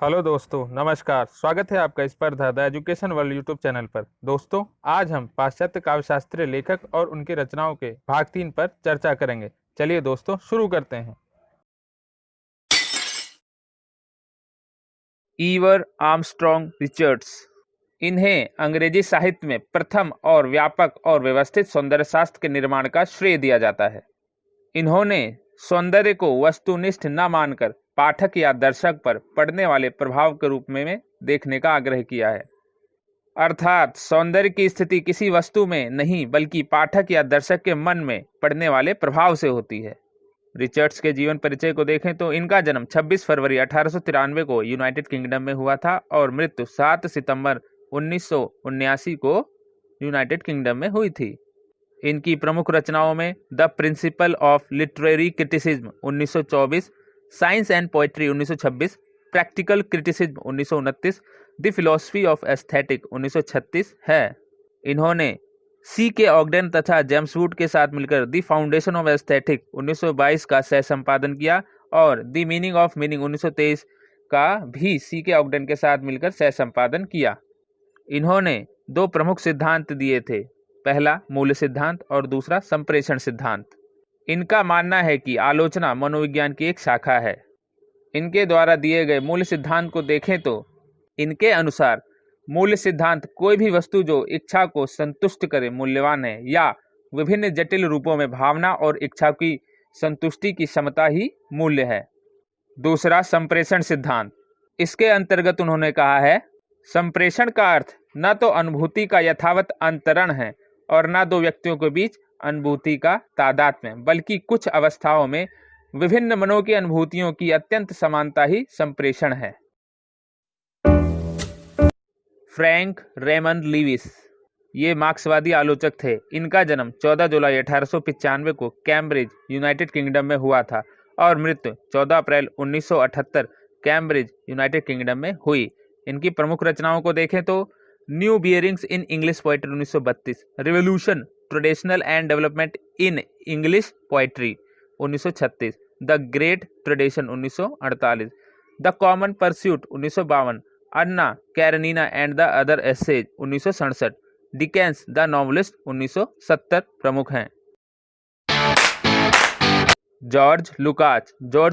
Hello दोस्तों, नमस्कार। स्वागत है आपका स्पर्धा the education world YouTube channel पर। दोस्तों, आज हम पाश्चात्य काव्यशास्त्रीय लेखक और उनकी रचनाओं के भाग 3 पर चर्चा करेंगे। चलिए दोस्तों, शुरू करते हैं। ईवर आर्मस्ट्रॉन्ग रिचर्ड्स। इन्हें अंग्रेजी साहित्य में प्रथम और व्यापक और व्यवस्थित सौंदर्य शास्त्र के निर्माण का श्रेय दिया जाता है। इन्होंने सौंदर्य को वस्तुनिष्ठ न मानकर पाठक या दर्शक पर पड़ने वाले प्रभाव के रूप में देखने का आग्रह किया है। अर्थात सौंदर्य की स्थिति किसी वस्तु में नहीं बल्कि पाठक या दर्शक के मन में पड़ने वाले प्रभाव से होती है। रिचर्ड्स के जीवन परिचय को देखें तो इनका जन्म 26 फरवरी 1893 को यूनाइटेड किंगडम में हुआ था और मृत्यु 7 सितंबर 1979 को यूनाइटेड किंगडम में हुई थी। इनकी प्रमुख रचनाओं में the principle of literary criticism 1924, science and poetry 1926, practical criticism 1929, the philosophy of aesthetic 1936 है। इन्होंने सी के ऑगडेन तथा जेम्स वुड के साथ मिलकर द फाउंडेशन ऑफ एस्थेटिक 1922 का सह संपादन किया और द मीनिंग ऑफ मीनिंग 1923 का भी सी के ऑगडेन के साथ मिलकर सह संपादन किया। इन्होंने दो प्रमुख सिद्धांत दिए थे, पहला मूल्य सिद्धांत और दूसरा संप्रेषण सिद्धांत। इनका मानना है कि आलोचना मनोविज्ञान की एक शाखा है। इनके द्वारा दिए गए मूल्य सिद्धांत को देखें तो इनके अनुसार मूल्य सिद्धांत कोई भी वस्तु जो इच्छा को संतुष्ट करे मूल्यवान है, या विभिन्न जटिल रूपों में भावना और इच्छा की संतुष्टि की क्षमता ही मूल्य है। दूसरा संप्रेषण सिद्धांत। इसके अंतर्गत उन्होंने कहा है, संप्रेषण का अर्थ न तो अनुभूति का यथावत अंतरण है और न दो व्यक्तियों के बीच अनुभूति का तादात्म्य, बल्कि कुछ अवस्थाओं में विभिन्न मनों की अनुभूतियों की अत्यंत समानता ही संप्रेषण है। फ्रैंक रेमंड लीविस ये मार्क्सवादी आलोचक थे। इनका जन्म 14 जुलाई 1895 को कैम्ब्रिज यूनाइटेड किंगडम में हुआ था और मृत्यु 14 अप्रैल 1978 कैम्ब्रिज यूनाइटेड किंगडम में हुई। इनकी प्रमुख रचनाओं को देखें तो new bearings in English poetry 1932, revolution traditional and development in English poetry 1936, the great tradition 1948, the common pursuit 1952, Anna Karenina and the other essays 1967, Dickens the novelist 1970 प्रमुख हैं। जॉर्ज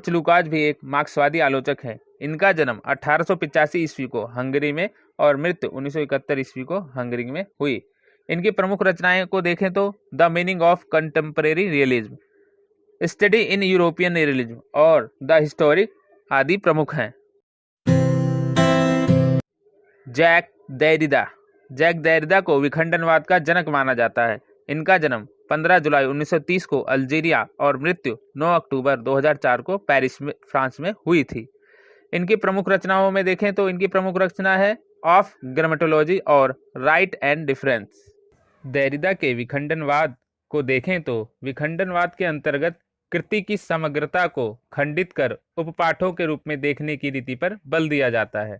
लुकाच भी एक मार्क्सवादी आलोचक हैं। इनका जन्म 1885 ईस्वी को हंगरी में और मृत्यु 1971 ईस्वी को हंगरी में हुई। इनकी प्रमुख रचनाएं को देखें तो the meaning of contemporary realism, study in European realism और द हिस्टोरिक आदि प्रमुख हैं। जैक देरिदा को विखंडनवाद का जनक माना जाता है। इनका जन्म 15 जुलाई 1930 को अल्जीरिया और मृत्यु 9 अक्टूबर 2004 को पेरिस में फ्रांस में हुई थी। इनकी प्रमुख रचनाओं में देखें तो इनकी प्रमुख रचना है ऑफ ग्रामेटोलॉजी और राइट एंड डिफरेंस। देरिदा के विखंडनवाद को देखें तो विखंडनवाद के अंतर्गत कृति की समग्रता को खंडित कर उपपाठों के रूप में देखने की रीति पर बल दिया जाता है।